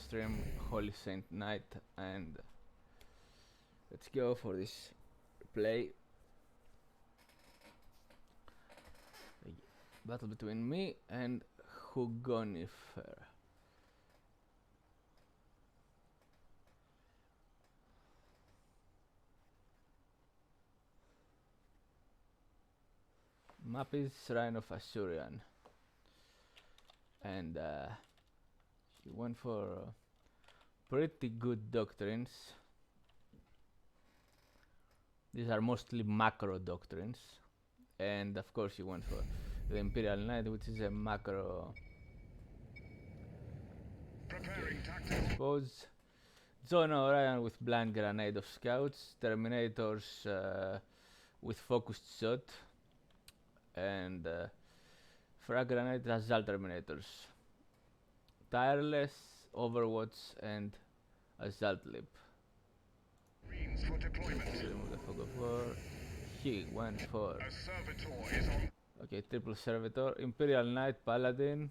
stream Holy Saint Night, and let's go for this play. A battle between me and Hugonifer. Map is Shrine of Assyrian, and he went for pretty good doctrines. These are mostly macro doctrines, and of course he went for the Imperial Knight, which is a macro. I suppose John Orion with blind grenade of scouts, Terminators with focused shot, and frag grenade assault Terminators, tireless, Overwatch, and assault leap. For deployment. Remove the fog of war. He went for A servitor is on. triple servitor, Imperial Knight, Paladin,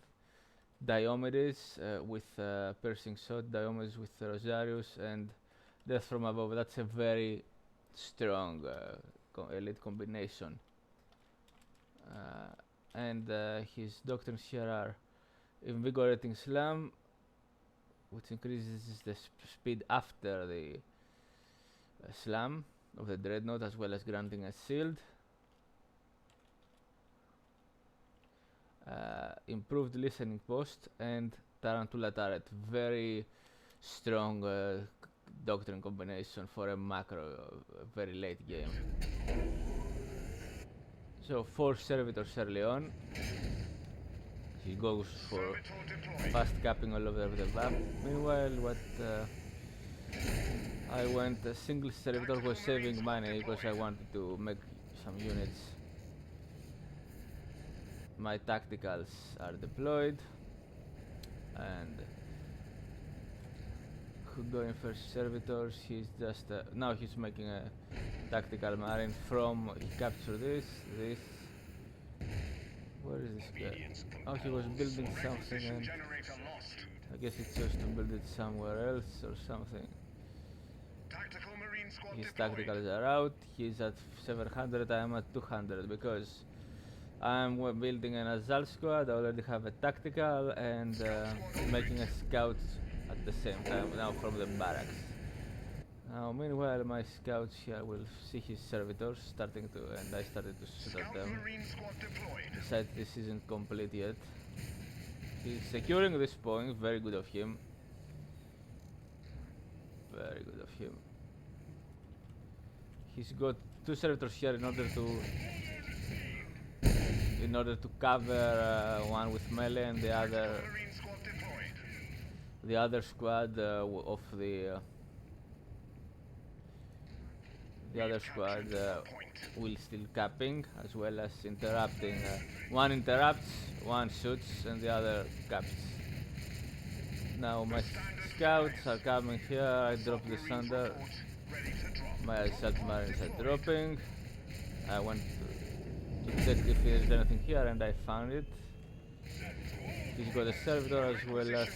Diomedes with piercing shot, Diomedes with Rosarius, and Death from above. That's a very strong elite combination. And his doctrines here are Invigorating Slam, which increases the speed after the slam of the Dreadnought, as well as granting a shield. Improved listening post and Tarantula turret. Very strong doctrine combination for a macro very late game. So 4 servitors early on. He goes for fast capping all over the map. Meanwhile, what I went a single servitor, was saving money because I wanted to make some units. My tacticals are deployed, and going for servitors. He's just now he's making a tactical marine from. He captured this. Where is this guy? Oh, he was building something, and I guess he chose to build it somewhere else or something. His tacticals are out. He's at 700. I am at 200 because I'm building an assault squad. I already have a tactical and making a scout at the same time now from the barracks. Now, meanwhile, my scouts here will see his servitors starting to, and I started to shoot at them. Besides, this isn't complete yet. He's securing this point. Very good of him. Very good of him. He's got 2 servitors here in order to cover one with melee and the other squad of the other squad will still capping, as well as interrupting. One interrupts, one shoots, and the other caps. Now my scouts are coming here. I drop the thunder. My assault marines are dropping. I went to check if there's anything here, and I found it. He's got a servitor as well as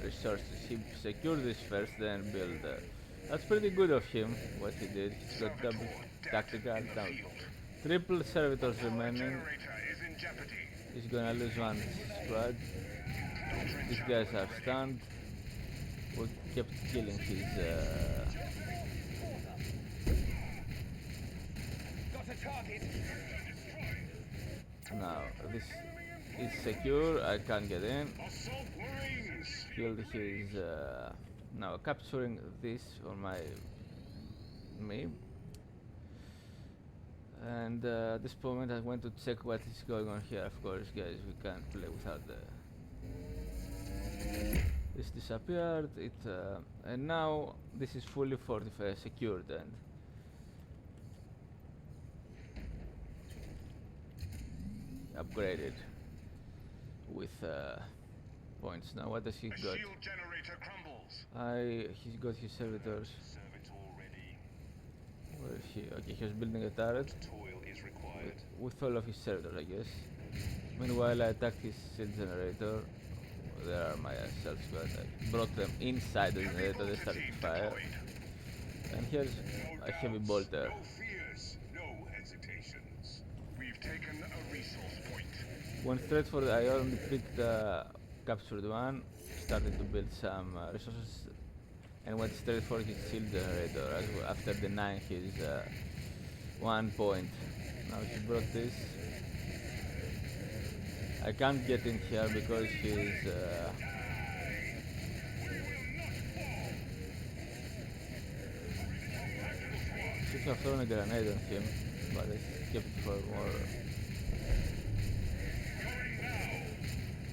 resources. He secured this first, then build. That's pretty good of him, what he did. He's got double tactical now. Triple servitors remaining. He's gonna lose one squad. These guys are stunned. We kept killing his now this is secure. I can't get in. Killed his now capturing this on me, and at this moment I went to check what is going on here. Of course, guys, we can't play without this disappeared. And now this is fully fortified, secured, and upgraded with points. Now what does he got? He's got his servitors. Where is he? Okay, he was building a turret with all of his servitors, I guess. Meanwhile, I attacked his shield generator. There are my assault squad. I brought them inside the generator. They started to fire. And here's a heavy bolter. No fears, no hesitations. We've taken a resource point. Went straight for the. I only picked captured one. Started to build some resources. And went straight for his shield generator as well, after denying his 1 point. Now he brought this. I can't get in here because he's should have thrown a grenade on him, but I kept it for more.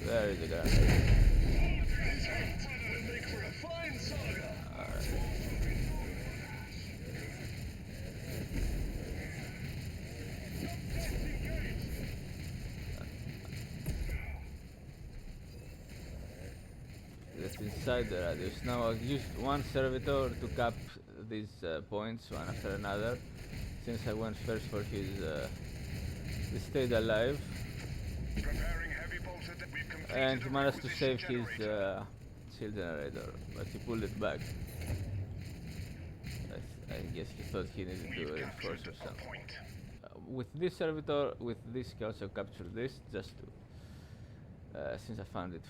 There is a grenade. Make for a fine saga. That's inside the radius. Now I've used one servitor to cap these points one after another. Since I went first for his, he stayed alive, Preparing heavy bolter that we've completed and he the managed to requisition save his generator. shield generator, but he pulled it back. I guess he thought he needed to We've reinforce or captured a something. point. With this servitor, with this scouts, I captured this just to, since I found it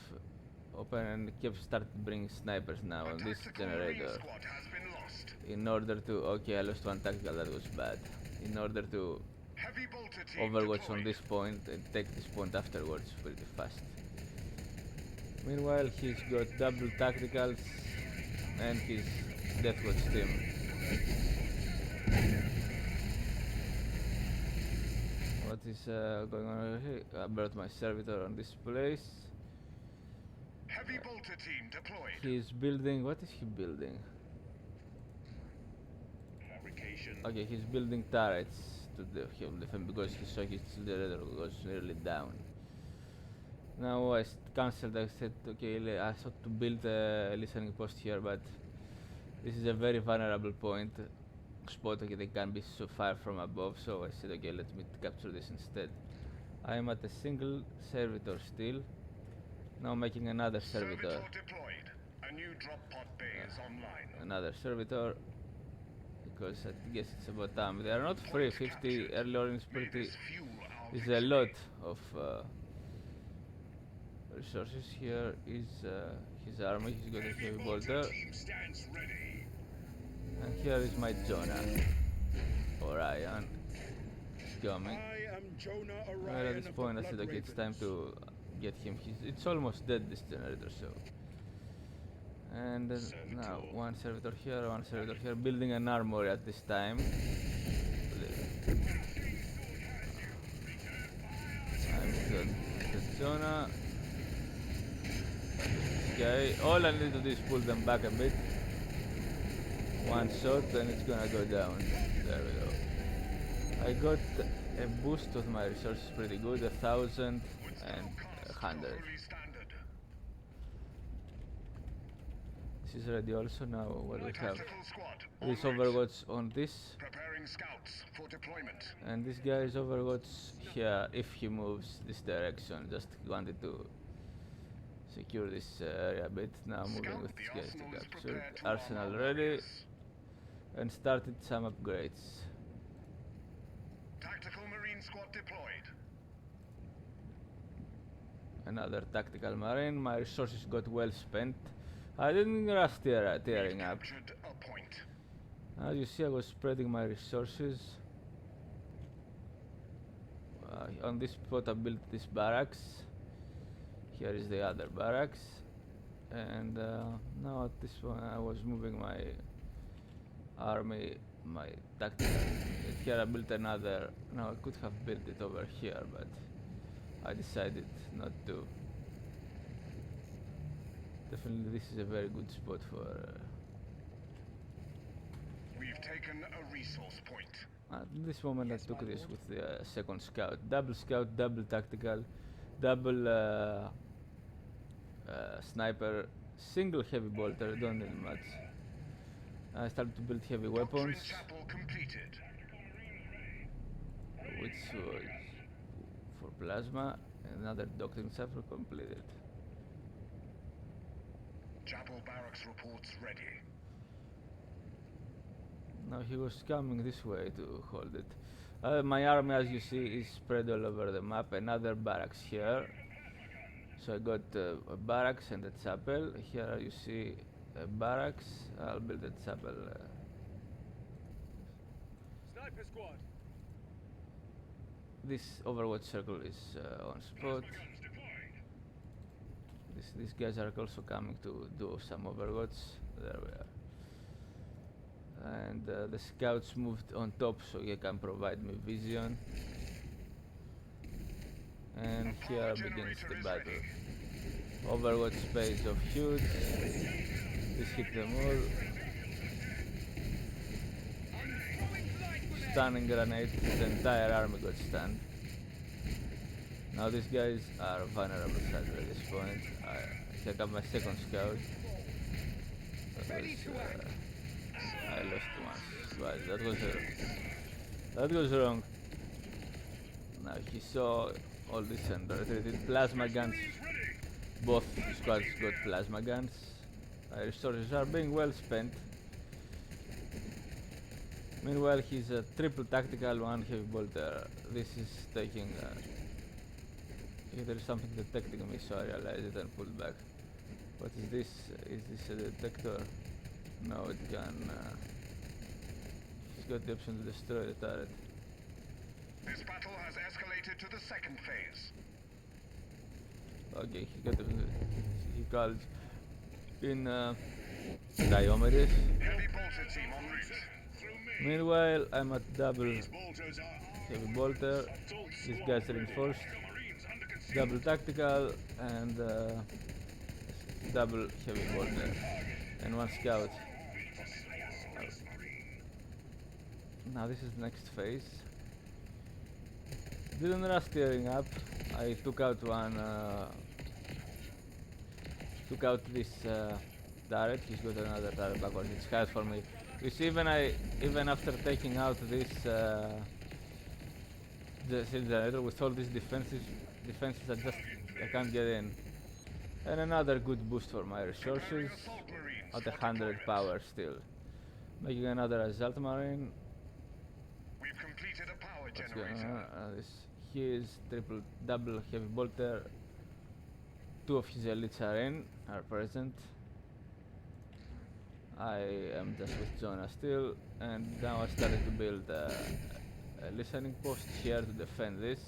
open, and kept started bringing snipers now on this Tactical Marine generator. squad has been lost. In order to, okay, I lost one tactical, that was bad. In order to Heavy bolter team overwatch on deployed. this point and take this point afterwards pretty fast. Meanwhile, he's got double tacticals and his Deathwatch team. What is going on over here? I brought my servitor on this place. Heavy bolter team deployed. He's building, what is he building? Fabrication. Okay, he's building turrets to defend because he saw his generator was nearly down. Now I cancelled, I said, okay, I thought to build a listening post here, but this is a very vulnerable point spot. Okay, they can be so far from above, so I said, okay, let me capture this instead. I am at a single servitor still. Now making another servitor. Servitor deployed. A new drop pod bay is online. Another servitor. Because I guess it's about time. They are not free. 50 early on is May pretty. this fuel our Is a lot of resources. Here is his army. He's got a heavy bolter. team stands ready. And here is my Jonah. Orion. Coming. I am Jonah Orion. Well, at this of point, the I said, Blood okay, it's time Ravens. to get him. It's almost dead, this generator, so. And now, one servitor here, building an armory at this time. I'm good. Zona. Okay, all I need to do is pull them back a bit. One shot, and it's gonna go down. There we go. I got a boost of my resources pretty good, 1,000 and 100. Holy standard. This is ready also now. What we have? Tactical squad. This en route. Overwatch on this, Preparing scouts for deployment. and this guy is Overwatch here if he moves this direction. Just wanted to secure this area a bit. Now moving Scout, with the this guy to arsenal is capture. prepared to Arsenal arm our ready, warriors. and started some upgrades. Tactical Marine squad deployed. Another tactical marine. My resources got well spent. I didn't rush tearing up. Captured a point. As you see, I was spreading my resources. On this spot, I built this barracks. Here is the other barracks, and now at this one, I was moving my army, my tactical. Here, I built another. Now I could have built it over here, but I decided not to. Definitely, this is a very good spot for. We've taken a resource point. At this moment, I took this with the second scout. Double scout, double tactical, double sniper, single heavy bolter, don't need much. I started to build heavy weapons, Doctrine chapel completed. which was for plasma. Another doctrine cipher completed. Chapel barracks reports ready. Now he was coming this way to hold it. My army, as you see, is spread all over the map. Another barracks here. So I got a barracks and a chapel. Here you see a barracks. I'll build a chapel. Sniper squad. This Overwatch circle is on spot. These guys are also coming to do some Overwatch. There we are. And the scouts moved on top so you can provide me vision. And here begins the battle. Overwatch space of huge. This hit them all. Stunning grenade, the entire army got stunned. Now these guys are vulnerable sadly at this point. I got my second scout. I lost once, but that was wrong. Now he saw all this and retreated. Plasma guns. Both squads got plasma guns. Resources are being well spent. Meanwhile, he's a triple tactical, one heavy bolter. This is taking. There is something detecting me, so I realized it and pulled back. What is this? Is this a detector? No, it can. He's got the option to destroy the turret. This battle has escalated to the second phase. Okay, he called in Diomedes. Heavy bolter team en route. Meanwhile, I'm at double heavy bolter. This guy's reinforced. Double tactical and double heavy bolter. And one scout. Now this is the next phase. Didn't rush tearing up. I took out one. Took out this turret. He's got another turret backwards. It's hard for me. You see, even after taking out this the shield generator with all these defenses, I can't get in. And another good boost for my resources at 100 power still. Making another assault marine. We've completed a power What's generator. going on? Here is double heavy bolter. Two of his elites are present. I am just with Jonah still, and now I started to build a listening post here to defend this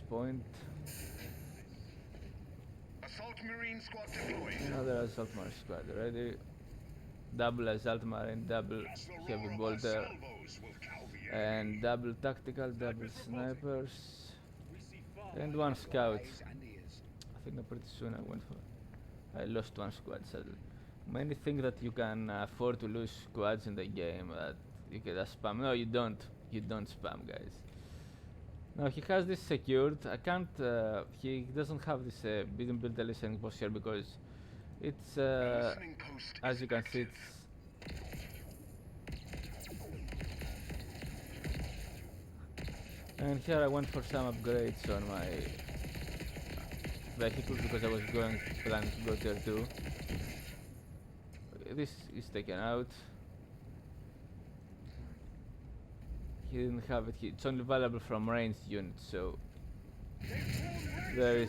point. Assault Marine squad deployed. Another assault marine squad ready. Double assault marine, double heavy bolter, and double tactical, double snipers, and one scout. I think pretty soon I lost one squad sadly. Many think that you can afford to lose squads in the game, that you can just spam. No, you don't. You don't spam, guys. Now he has this secured. I can't. He doesn't have this. Didn't build a listening post here because it's. Listening post As you can see, active. and here I went for some upgrades on my vehicles because I was planning to go tier 2. This is taken out. He didn't have it. It's only valuable from ranged units, so they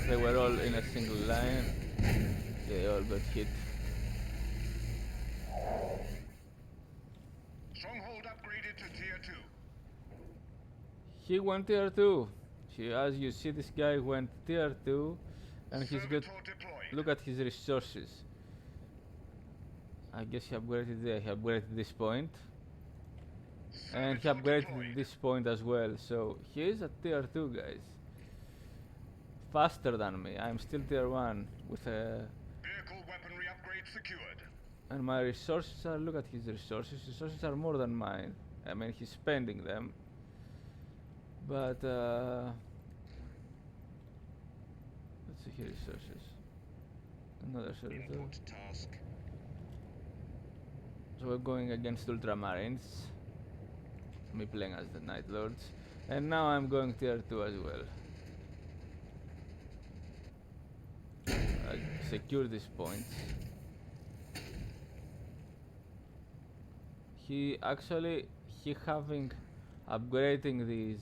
were all in a single line. They all got hit. Stronghold upgraded to tier 2. He went tier 2. As you see, this guy went tier 2, and he's got. Servitor deployed. Look at his resources. I guess he upgraded there. He upgraded this point, and he Servitor upgraded deployed. this point as well. So he is at tier 2, guys. Faster than me. I'm still tier 1 with a. Vehicle weaponry upgrade secured. And my resources are. Look at his resources. Resources are more than mine. I mean, he's spending them. But let's see here resources. Another servitor. Input task. So we're going against Ultramarines. Me playing as the Night Lords. And now I'm going tier 2 as well. I secure these points. He having upgrading these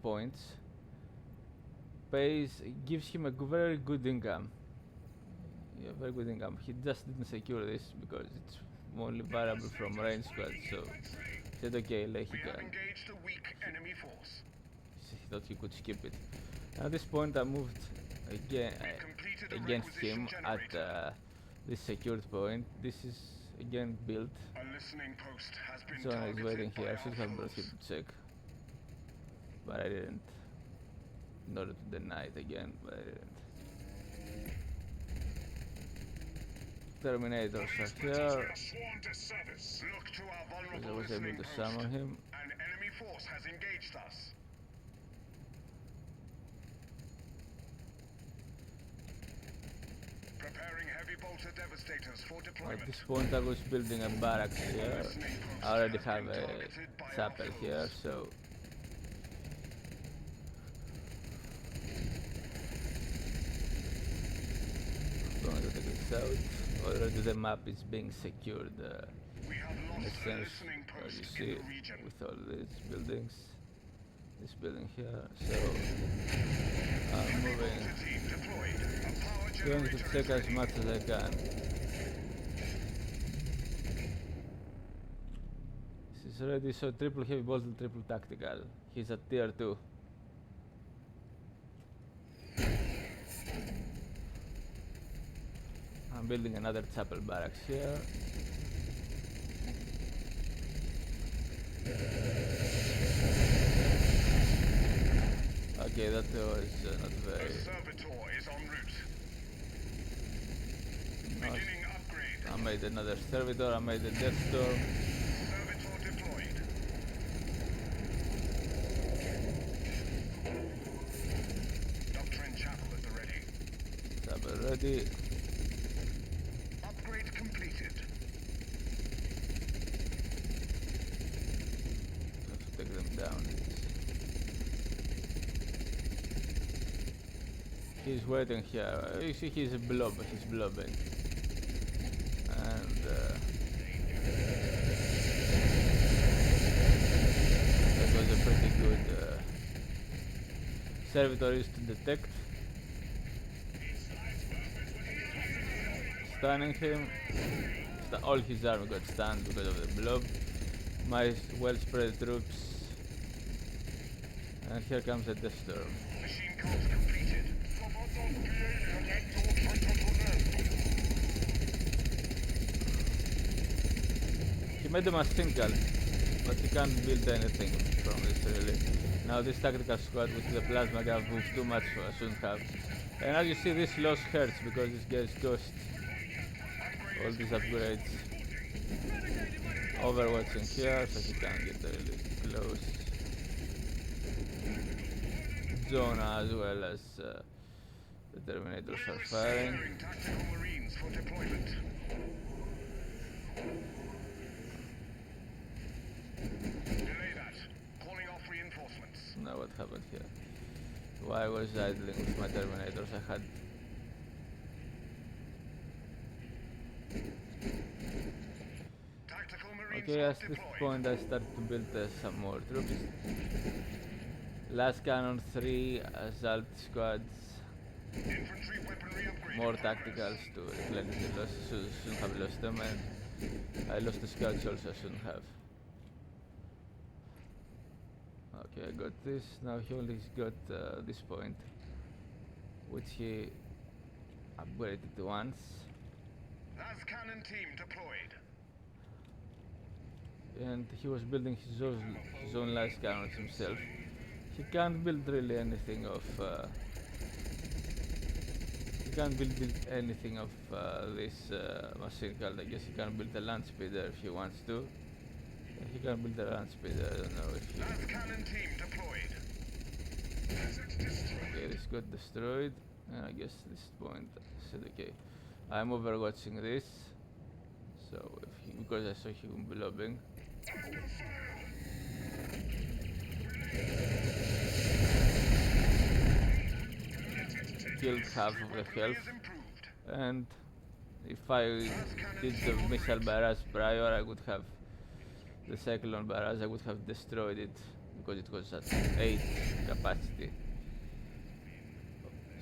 points gives him a very good income. Yeah, very good income. He just didn't secure this because it's only variable from range squad, so he said okay, like he can. Engaged a weak enemy force. He thought he could skip it. At this point I moved again against him at this secured point. This is again built. A listening post has been Zona is waiting targeted by here. I our should have brought him foes. to check, but I didn't. In order to deny it again, but I didn't. Terminators are here. Sworn to service. Look to our Because I vulnerable was able listening to post. summon him. An enemy force has engaged us. Preparing heavy bolter devastators for deployment. At this point I was building a barracks here. I already have a chapel here, so going to take this out. Already the map is being secured We have in a lost a sense, listening as post you in see, the region. with all these buildings. This building here, so I'm moving, Bolter team deployed. A power going to generator check is as ready. much as I can. This is ready, so triple heavy bolter, triple tactical. He's at tier 2. I'm building another chapel barracks here. Okay, that was not very The servitor is en route. nice. Beginning upgrade. I made another servitor, I made a death storm. Servitor deployed. Doctrine chapel at the ready. Chapel ready. Upgrade completed. Have to take them down. He's waiting here. You see, he's a blob. He's blobbing. And that was a pretty good servitor to detect. Stunning him. All his army got stunned because of the blob. My well spread troops. And here comes a death storm. Machine comms completed. He made a machine gun, but he can't build anything from this really. Now this tactical squad with the plasma gun moves too much for I shouldn't have. And as you see, this loss hurts because this guy's cost all these upgrades. Overwatching here, so he can't get really close. Zona as well as the Terminators are firing. Preparing tactical marines for deployment. Delay that. Calling off reinforcements. Now what happened here? Why was I idling with my Terminators? I had Tactical marines okay, at this deployed. point I start to build some more troops. Last cannon 3 assault squads, Infantry weaponry upgrade. more tacticals to replenish the losses. Shouldn't have lost them, and I lost the scouts also, I shouldn't have. Okay, I got this. Now he only got this point, which he upgraded once. Las cannon team deployed. And he was building his own last cannons himself. He can't build really anything of this machine cult. I guess he can build a land speeder if he wants to. Yeah, he can build a land speeder. I don't know if he. Las cannon team deployed. Okay, this got destroyed. And I guess this point I said okay. I'm overwatching this. So because I saw him blobbing. killed half of the health, is improved. and if I did the missile barrage prior, I would have the cyclone barrage. I would have destroyed it because it was at 8 capacity.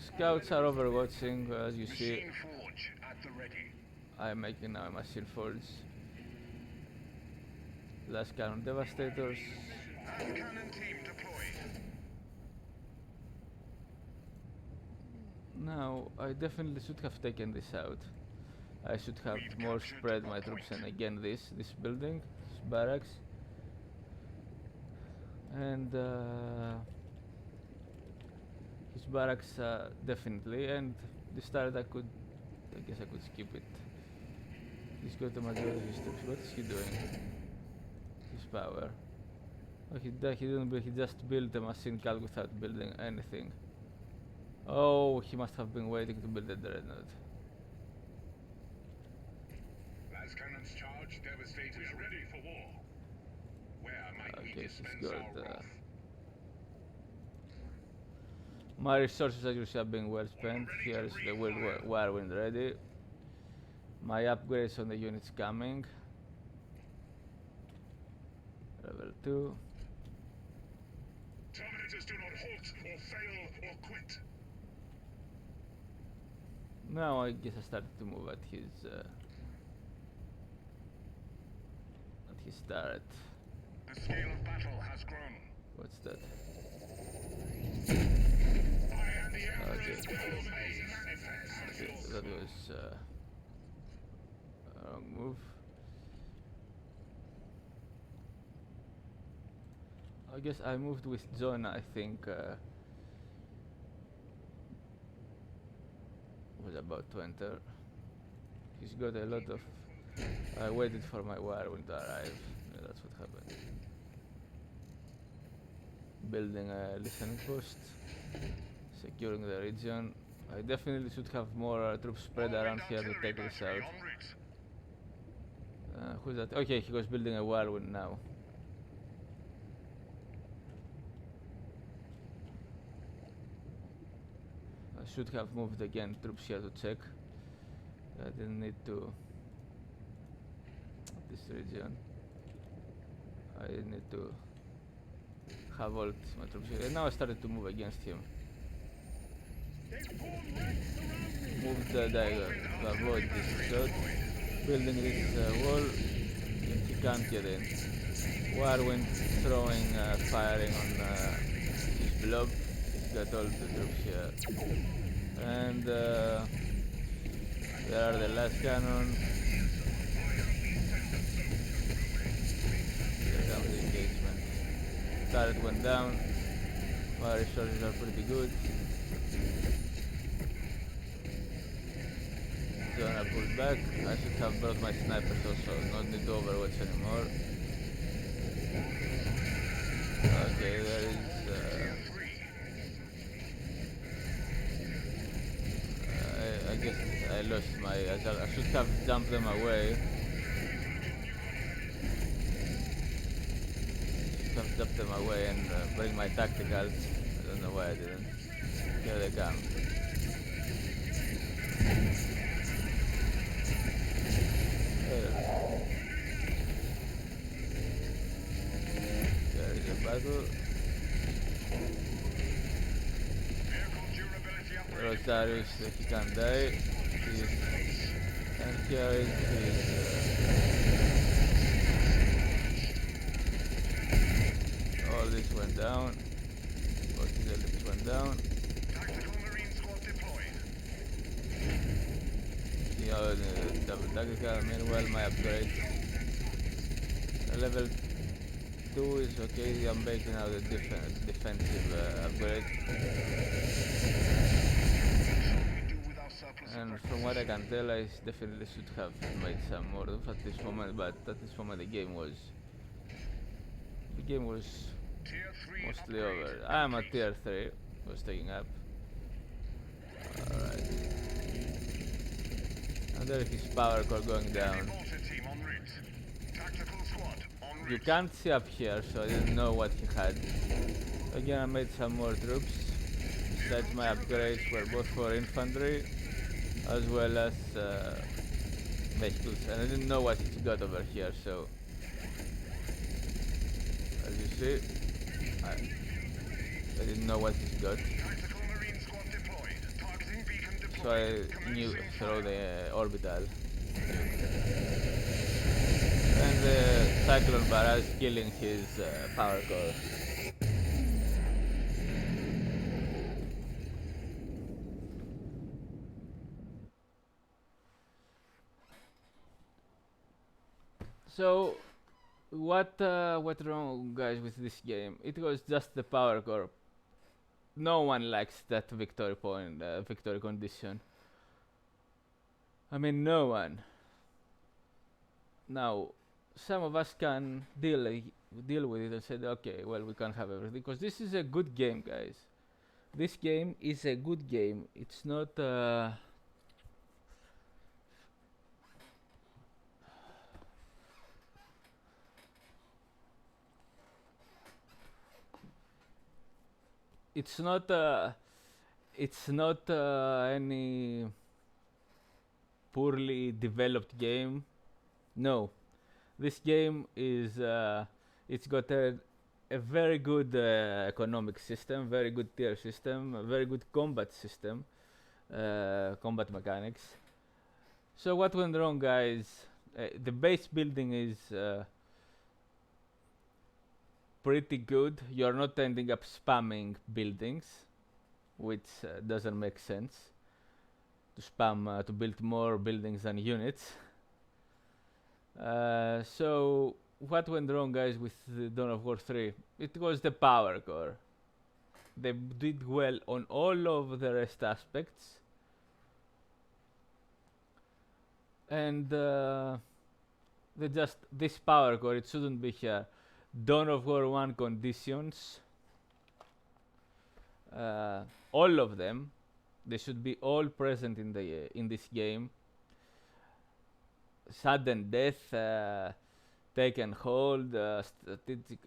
Scouts are overwatching, as you see. Machine forge at the ready. I'm making now a machine forge. Last cannon devastators. Hand cannon team deployed. Now, I definitely should have taken this out. I should have more spread my troops, and again this building, this barracks. And his barracks definitely, and this turret I guess I could skip it. He's got the majority of his troops. What is he doing? His power. Oh, he didn't build, he just built a machine cal without building anything. Oh, he must have been waiting to build a dreadnought. Las cannons charge, devastators ready for war. Where might we Okay, he's dispense got our wrath? my resources, as you see, are being well spent. Here is the Whirlwind ready. My upgrades on the units coming. Level 2. Terminators do not halt or fail or quit. Now I guess I started to move at his turret. The scale of battle has grown. What's that? I am the Emperor's Okay. will may manifest. Okay, that was a wrong move. I guess I moved with John, I think was about to enter. He's got a lot of... I waited for my Whirlwind to arrive. Yeah, that's what happened. Building a listening post. Securing the region. I definitely should have more troops spread around here to take this out. Who's that? Okay, he was building a Whirlwind now. I should have moved again troops here to check. I didn't need to... this region. I didn't need to have all my troops here. And now I started to move against him. Move the dagger to avoid this shot. Building this wall, he can't get in. Whirlwind throwing, firing on his blob. He's got all the troops here. And there are the last cannon. Here comes the engagement. Turret went down. My resources are pretty good. Gonna pull back. I should have brought my snipers also, not need to overwatch anymore. Okay, there is I guess I lost my... I should have jumped them away. Should have jumped them away and bring my tacticals. I don't know why I didn't. Here they come. There is a battle. Rosarius, he can't die. And here is his... all this went down. Most of the lips went down. Tactical Marine squad deployed. See all the double tactical. Meanwhile, my upgrades. Level 2 is okay. I'm making out the defensive upgrade. And from what I can tell, I definitely should have made some more at this moment, but at this moment the game was mostly over. I am at tier 3, was taking up. Alright. And there is his power core going down. You can't see up here, so I didn't know what he had. Again, I made some more troops. besides my upgrades were both for infantry as well as vehicles, and I didn't know what it's got over here, so as you see, I didn't know what it's got. Tactical Marine Squad deployed. Targeting beacon deployed. So I knew Commencing throw fire. the orbital. And the Cyclone Barrage killing his power core. So what went wrong, guys, with this game? It was just the power core. No one likes that victory point, victory condition. I mean, no one. Now, some of us can deal with it and say, okay, well, we can't have everything, because this is a good game, guys. This game is a good game. It's not. It's not. It's not any poorly developed game. No, this game is. It's got a very good economic system, very good tier system, a very good combat system, combat mechanics. So what went wrong, guys? The base building is pretty good. You're not ending up spamming buildings, which doesn't make sense. To spam to build more buildings than units. So what went wrong, guys, with the Dawn of War 3? It was the power core. They did well on all of the rest aspects, and they just this power core, it shouldn't be here. Dawn of War 1 conditions, all of them, they should be all present in this game. Sudden death, take and hold, strategic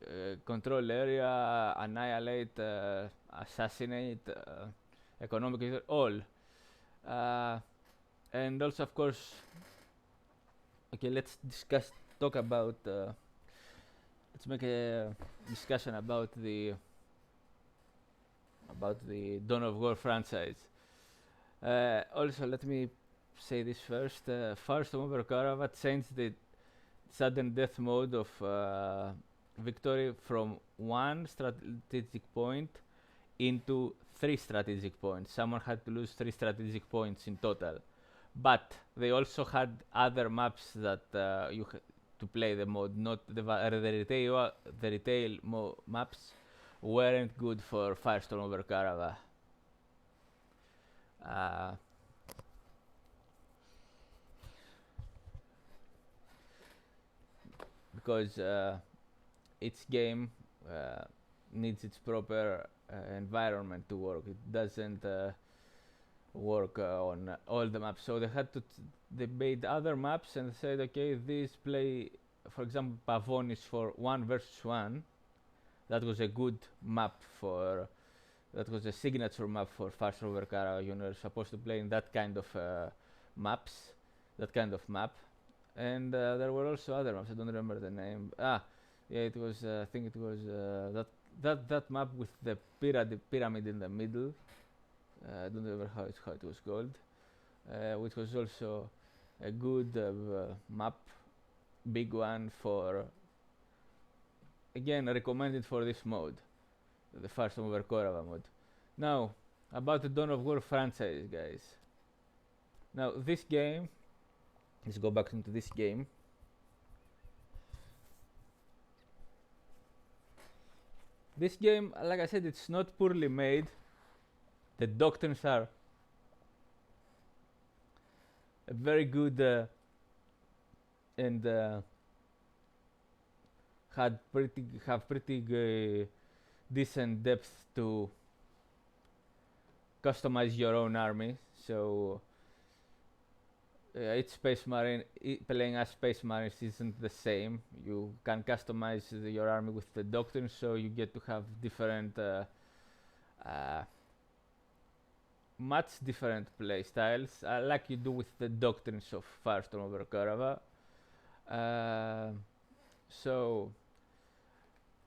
control area, annihilate, assassinate, economic, all. And also, of course, okay, let's talk about, let's make a discussion about the Dawn of War franchise. Also, let me say this first. First, Over Karava changed the sudden death mode of victory from one strategic point into 3 strategic points. Someone had to lose 3 strategic points in total. But they also had other maps that you to play the mode. Not the retail maps weren't good for Firestorm over Karava. Because each game needs its proper environment to work. It doesn't work on all the maps. So they had to they made other maps and said, okay, this play, for example, Pavonis for 1 versus 1. That was a good map for. That was a signature map for Fast Over Karava. You're supposed to play in that kind of maps, that kind of map. And there were also other maps. I don't remember the name. Yeah, it was. I think it was that map with the pyramid in the middle. I don't remember how it was called, which was also a good map, big one for. Again, recommended for this mode, the Fast Over Karava mode. Now, about the Dawn of War franchise, guys. Now, this game. Let's go back into this game. This game, like I said, it's not poorly made. The doctrines are very good and have pretty decent depth to customize your own army. So each Space Marine, playing as Space Marines isn't the same. You can customize your army with the doctrine, so you get to have different much different play styles, like you do with the doctrines of Firestorm over Karava. So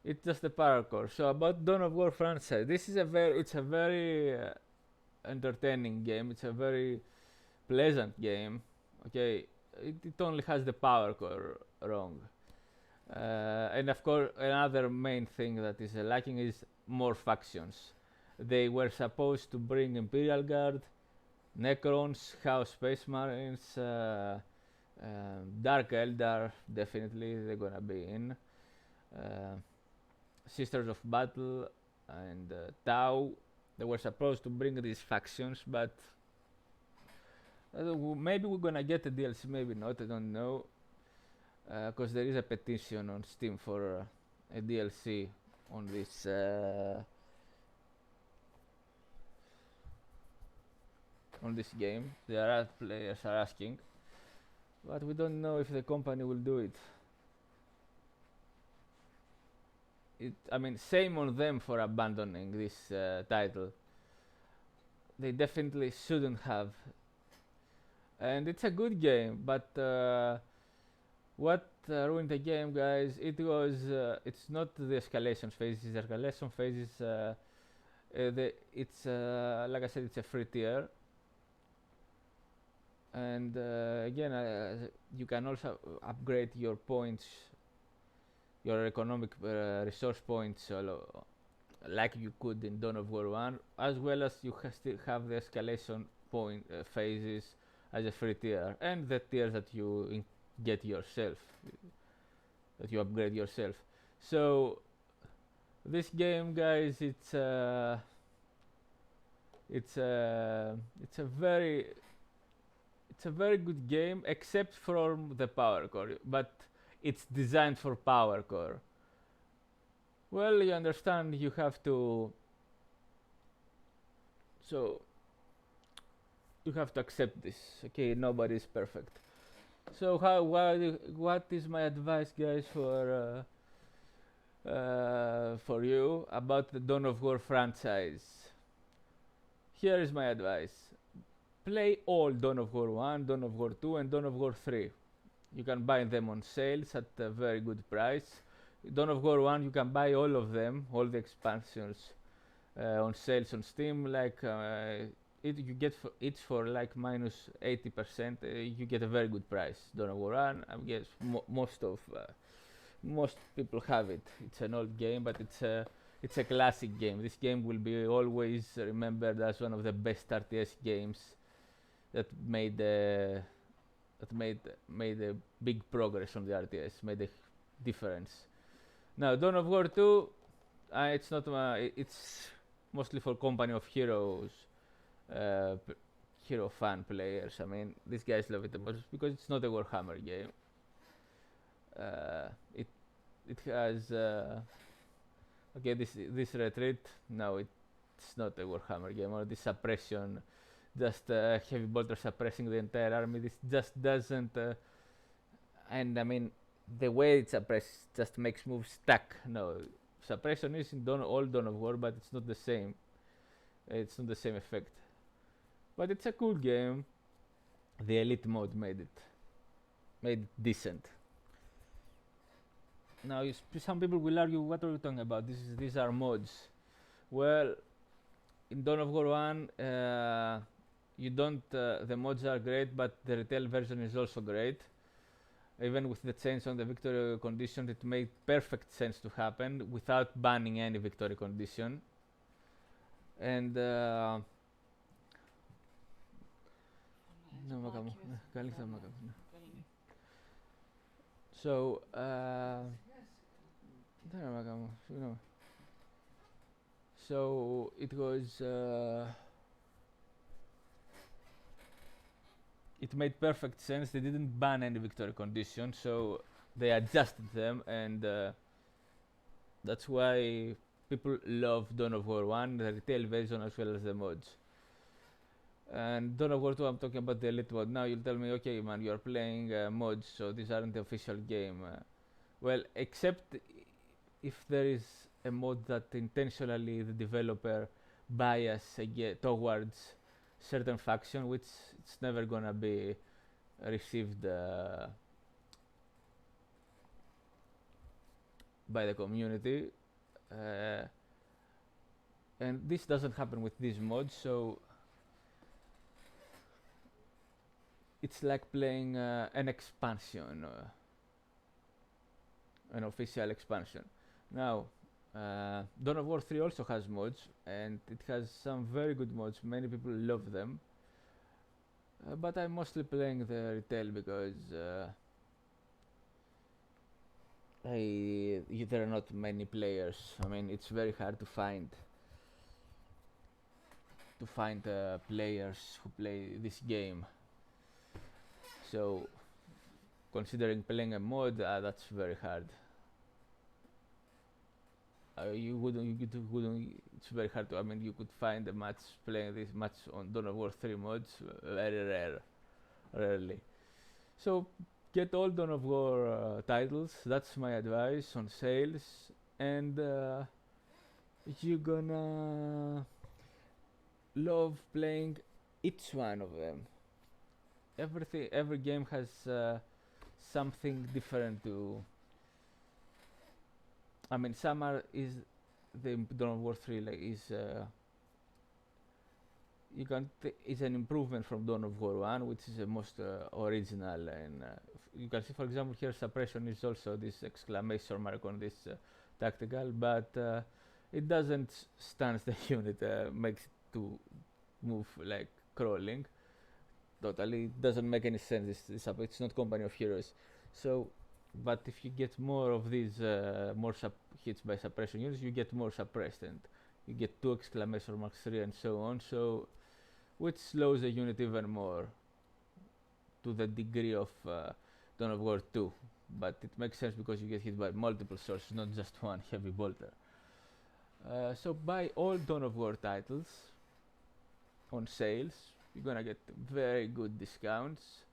it's just a parkour. So about Dawn of War franchise, this is a very entertaining game. It's a very pleasant game. Okay, it only has the power core wrong. And of course, another main thing that is lacking is more factions. They were supposed to bring Imperial Guard, Necrons, Chaos Space Marines, Dark Eldar, definitely they're gonna be in. Uh, Sisters of Battle and Tau. They were supposed to bring these factions, but maybe we're gonna get a DLC, maybe not. I don't know, because there is a petition on Steam for a DLC on this game. There are players are asking, but we don't know if the company will do it. I mean, shame on them for abandoning this title. They definitely shouldn't have. And it's a good game, but what ruined the game, guys? It's not the escalation phase. The escalation phase is it's like I said, it's a free tier, and again, you can also upgrade your points, your economic resource points, like you could in Dawn of War 1, as well as you still have the escalation point phases as a free tier, and the tiers that you get yourself, that you upgrade yourself. So this game, guys, it's a very good game, except for the power core, but it's designed for power core. Well, you understand, you have to, so you have to accept this. Okay, nobody is perfect. So what is my advice, guys, for you about the Dawn of War franchise? Here is my advice. Play all Dawn of War 1, Dawn of War 2 and Dawn of War 3. You can buy them on sales at a very good price. Dawn of War 1, you can buy all of them, all the expansions on sales on Steam. Like you get each for like minus 80%. You get a very good price. Dawn of War 1, I guess most people have it. It's an old game, but it's a classic game. This game will be always remembered as one of the best RTS games that made a big progress on the RTS, made a difference. Now, Dawn of War 2, it's not it's mostly for Company of Heroes, hero fan players. I mean, these guys love it the most because it's not a Warhammer game. It has okay, this retreat. No, it's not a Warhammer game, or this suppression, just heavy bolter suppressing the entire army. This just doesn't. And I mean, the way it suppresses just makes moves stuck. No, suppression is in all Dawn of War, but it's not the same. It's not the same effect. But it's a cool game. The elite mode made it decent. Now, some people will argue, what are you talking about? These are mods. Well, in Dawn of War 1, you don't. The mods are great, but the retail version is also great. Even with the change on the victory condition, it made perfect sense to happen without banning any victory condition. And so so it was it made perfect sense. They didn't ban any victory condition, so they adjusted them, and that's why people love Dawn of War 1, the retail version as well as the mods. And Dawn of War 2, I'm talking about the elite mode. Now you'll tell me, okay, man, you're playing mods, so these aren't the official game. Well, except if there is a mod that intentionally the developer bias towards certain faction, which it's never gonna be received by the community. And this doesn't happen with these mods, so it's like playing an expansion, an official expansion. Now, Dawn of War 3 also has mods, and it has some very good mods. Many people love them, but I'm mostly playing the retail because there are not many players. I mean, it's very hard to find players who play this game. So, considering playing a mod, that's very hard. It's very hard to. I mean, you could find a match playing this match on Dawn of War 3 mods, very rarely. So, get all Dawn of War titles. That's my advice on sales, and you're gonna love playing each one of them. Every game has something different to. I mean, Summer is the Dawn of War 3 is an improvement from Dawn of War 1, which is the most original. And you can see, for example, here suppression is also this exclamation mark on this tactical, but it doesn't stance the unit, makes it to move like crawling. Totally, it doesn't make any sense. It's not Company of Heroes. So, but if you get more of these more hits by suppression units, you get more suppressed, and you get 2 exclamation marks, 3, and so on. So, which slows the unit even more to the degree of Dawn of War 2. But it makes sense because you get hit by multiple sources, not just one heavy bolter. So buy all Dawn of War titles on sales. You're gonna get very good discounts,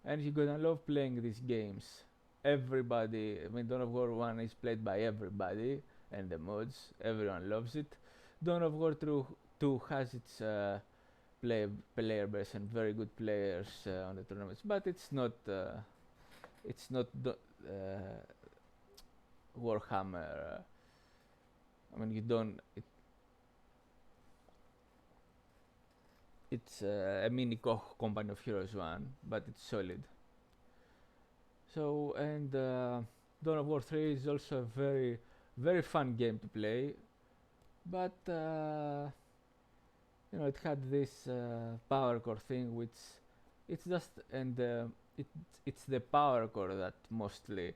and you're gonna love playing these games. Everybody, I mean, Dawn of War 1 is played by everybody, and the mods, everyone loves it. Dawn of War 2 has its player base and very good players on the tournaments, but it's not Warhammer. I mean, you don't. It's a mini Company of Heroes one, but it's solid. So, and Dawn of War 3 is also a very fun game to play, but it had this power core thing, which it's just, and it's the power core that mostly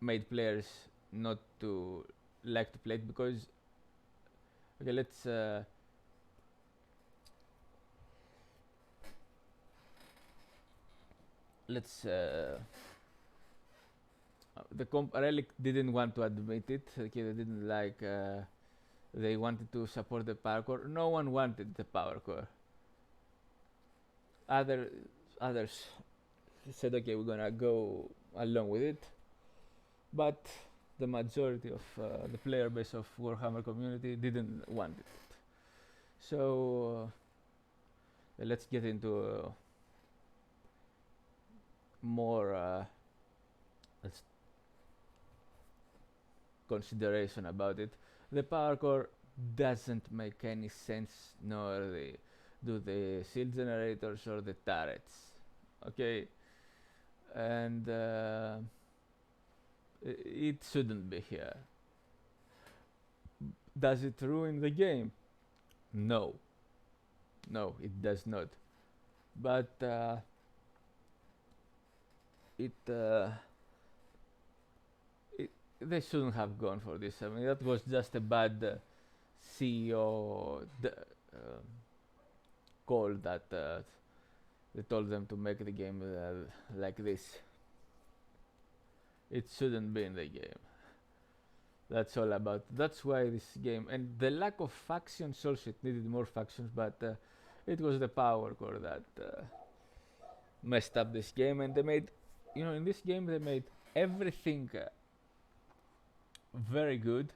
made players not to like to play it, because okay, the Relic didn't want to admit it. Okay, they didn't like. They wanted to support the power core. No one wanted the power core. Others said, okay, we're gonna go along with it, but the majority of the player base of Warhammer community didn't want it. So let's get into more consideration about it. The power core doesn't make any sense, nor do the shield generators or the turrets. Okay, and it shouldn't be here. Does it ruin the game? No, it does not. But they shouldn't have gone for this. I mean, that was just a bad CEO call that they told them to make the game like this. It shouldn't be in the game. That's all about. That's why this game, and the lack of factions also, it needed more factions, but it was the power core that messed up this game. And they made, in this game they made everything very good,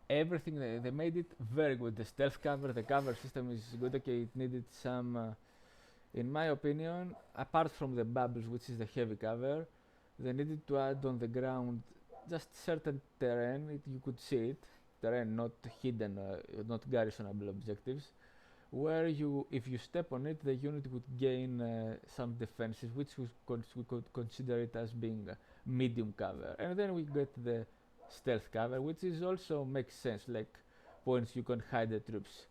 everything they made it very good. The stealth cover, the cover system is good. Okay, it needed some, in my opinion, apart from the bubbles, which is the heavy cover, they needed to add on the ground just certain terrain. You could see it, terrain not hidden, not garrisonable objectives, where if you step on it, the unit would gain some defenses, which we could consider it as being medium cover. And then we get the stealth cover, which is also makes sense, like points you can hide the troops.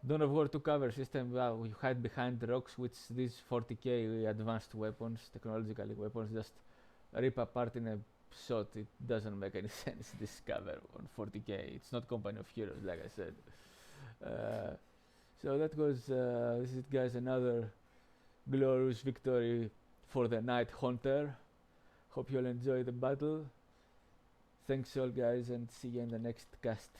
Dawn of War 2 cover system, well, you hide behind the rocks, which these 40k advanced weapons, technological weapons, just rip apart in a shot. It doesn't make any sense, this cover on 40k. It's not Company of Heroes, like I said. So that was, this is, guys, another glorious victory for the Night Hunter. Hope you'll enjoy the battle. Thanks all, guys, and see you in the next cast.